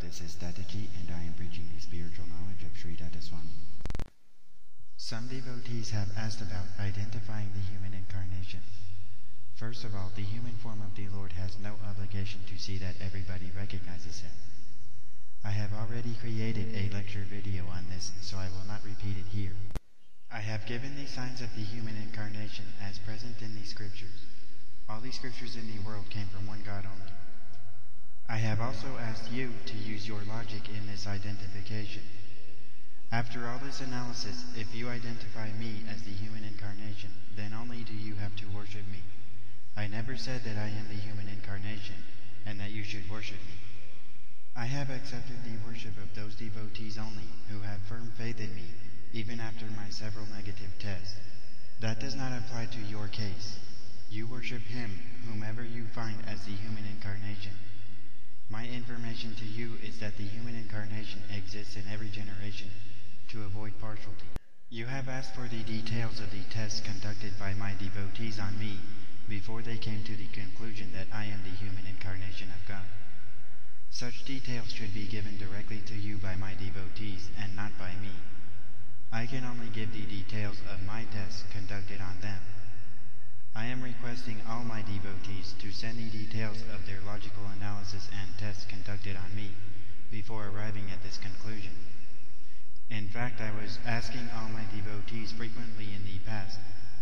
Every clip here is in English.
this is Devotee, and I am preaching the spiritual knowledge of Sri Datta Swami. Some devotees have asked about identifying the human incarnation. First of all, the human form of the Lord has no obligation to see that everybody recognizes him. I have already created a lecture video on this, so I will not repeat it here. I have given the signs of the human incarnation as present in the scriptures. All the scriptures in the world came from one God only. I have also asked you to use your logic in this identification. After all this analysis, if you identify me as the human incarnation, then only do you have to worship me. I never said that I am the human incarnation, and that you should worship me. I have accepted the worship of those devotees only who have firm faith in me, even after my several negative tests. That does not apply to your case. You worship him, whomever you find as the human incarnation. My information to you is that the human incarnation exists in every generation, to avoid partiality. You have asked for the details of the tests conducted by my devotees on me before they came to the conclusion that I am the human incarnation of God. Such details should be given directly to you by my devotees and not by me. I can only give the details of my tests conducted on them. I am requesting all my devotees to send the details of their logical analysis and tests conducted on me before arriving at this conclusion. In fact, I was asking all my devotees frequently in the past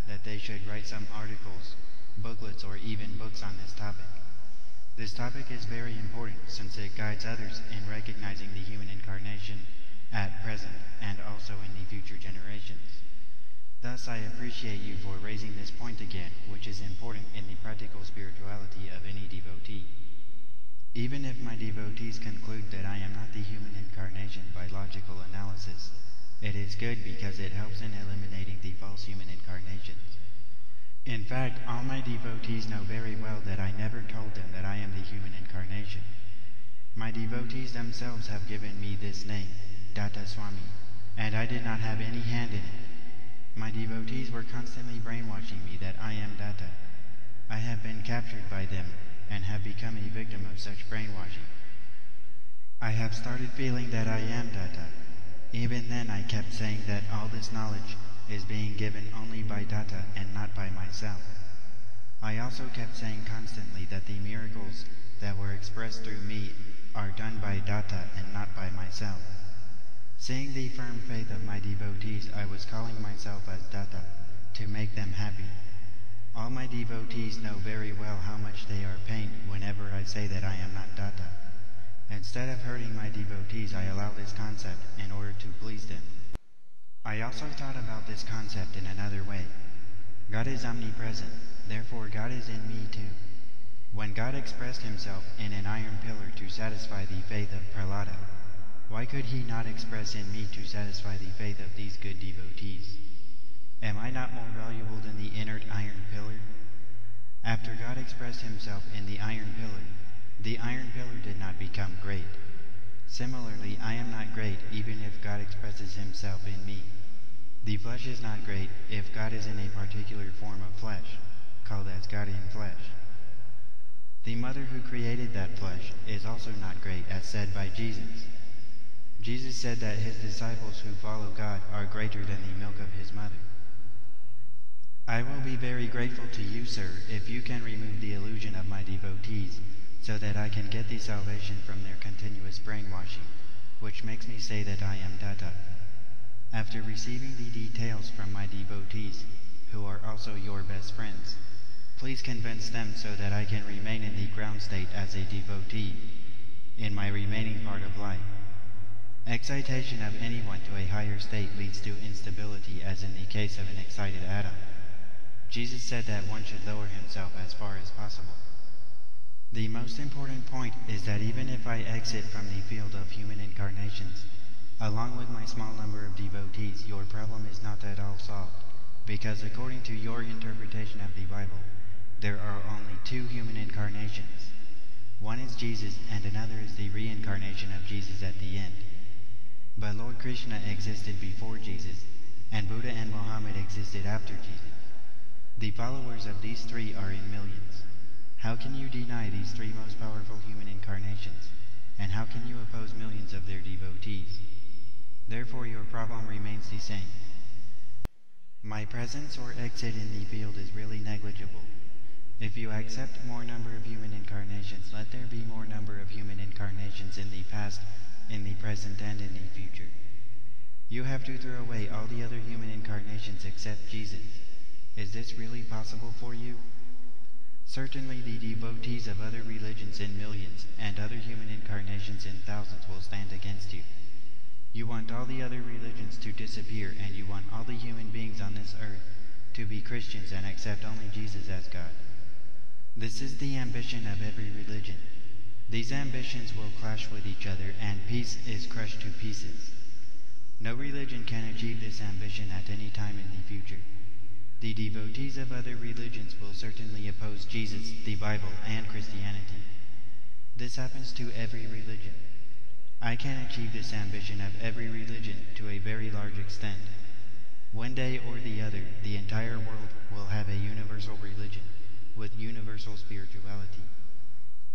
that they should write some articles, booklets, or even books on this topic. This topic is very important since it guides others in recognizing the human incarnation at present and also in the future generations. Thus, I appreciate you for raising this point again, which is important in the practical spirituality of any devotee. Even if my devotees conclude that I am not the human incarnation by logical analysis, it is good because it helps in eliminating the false human incarnations. In fact, all my devotees know very well that I never told them that I am the human incarnation. My devotees themselves have given me this name, Datta Swami, and I did not have any hand in it. My devotees were constantly brainwashing me that I am Datta. I have been captured by them and have become a victim of such brainwashing. I have started feeling that I am Datta. Even then I kept saying that all this knowledge is being given only by Datta and not by myself. I also kept saying constantly that the miracles that were expressed through me are done by Datta and not by myself. Seeing the firm faith of my devotees, I was calling myself as Datta to make them happy. All my devotees know very well how much they are pained whenever I say that I am not Datta. Instead of hurting my devotees, I allow this concept in order to please them. I also thought about this concept in another way. God is omnipresent, therefore God is in me too. When God expressed himself in an iron pillar to satisfy the faith of Prahlada, why could he not express in me to satisfy the faith of these good devotees? Am I not more valuable than the inert iron pillar? After God expressed himself in the iron pillar did not become great. Similarly, I am not great even if God expresses himself in me. The flesh is not great if God is in a particular form of flesh, called as God in flesh. The mother who created that flesh is also not great, as said by Jesus. Jesus said that his disciples who follow God are greater than the milk of his mother. I will be very grateful to you, sir, if you can remove the illusion of my devotees so that I can get the salvation from their continuous brainwashing, which makes me say that I am Datta. After receiving the details from my devotees, who are also your best friends, please convince them so that I can remain in the ground state as a devotee in my remaining part of life. Excitation of anyone to a higher state leads to instability, as in the case of an excited atom. Jesus said that one should lower himself as far as possible. The most important point is that even if I exit from the field of human incarnations, along with my small number of devotees, your problem is not at all solved, because according to your interpretation of the Bible, there are only two human incarnations. One is Jesus, and another is the reincarnation of Jesus at the end. But Lord Krishna existed before Jesus, and Buddha and Muhammad existed after Jesus. The followers of these three are in millions. How can you deny these three most powerful human incarnations? and how can you oppose millions of their devotees? Therefore your problem remains the same. My presence or exit in the field is really negligible. If you accept more number of human incarnations, let there be more number of human incarnations in the past, in the present, and in the future. You have to throw away all the other human incarnations except Jesus. Is this really possible for you? Certainly the devotees of other religions in millions and other human incarnations in thousands will stand against you. You want all the other religions to disappear, and you want all the human beings on this earth to be Christians and accept only Jesus as God. This is the ambition of every religion. These ambitions will clash with each other, and peace is crushed to pieces. No religion can achieve this ambition at any time in the future. The devotees of other religions will certainly oppose Jesus, the Bible, and Christianity. This happens to every religion. I can achieve this ambition of every religion to a very large extent. One day or the other, the entire world will have a universal religion with universal spirituality.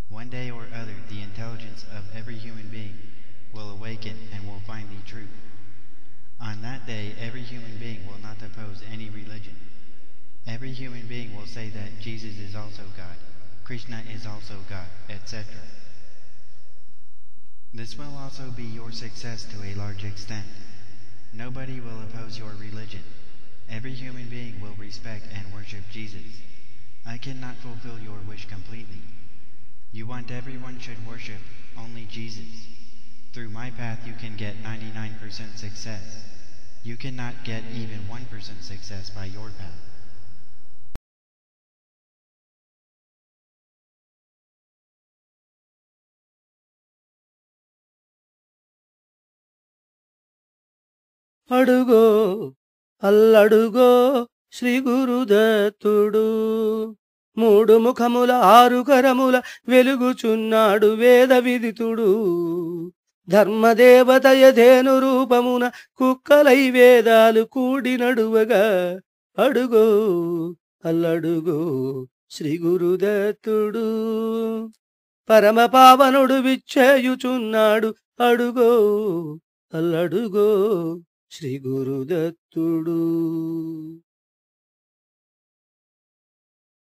One day or other, the intelligence of every human being will awaken and will find the truth. On that day, every human being will not oppose any religion. Every human being will say that Jesus is also God, Krishna is also God, etc. This will also be your success to a large extent. Nobody will oppose your religion. Every human being will respect and worship Jesus. I cannot fulfill your wish completely. You want everyone should worship only Jesus. Through my path you can get 99% success. You cannot get even 1% success by your path. అడుగో అల్లడుగో శ్రీ గురుదత్తుడు మూడు ముఖముల ఆరు కరముల వెలుగుచున్నాడు వేద విదితుడు ధర్మదేవతయధేను రూపమున కుక్కలై వేదాలు కూడి నడువగా అడుగో అల్లడుగో శ్రీ గురుదత్తుడు పరమ పావనుడు విచ్చేయుచున్నాడు అడుగో అల్లడుగో శ్రీ గురుదత్తుడు.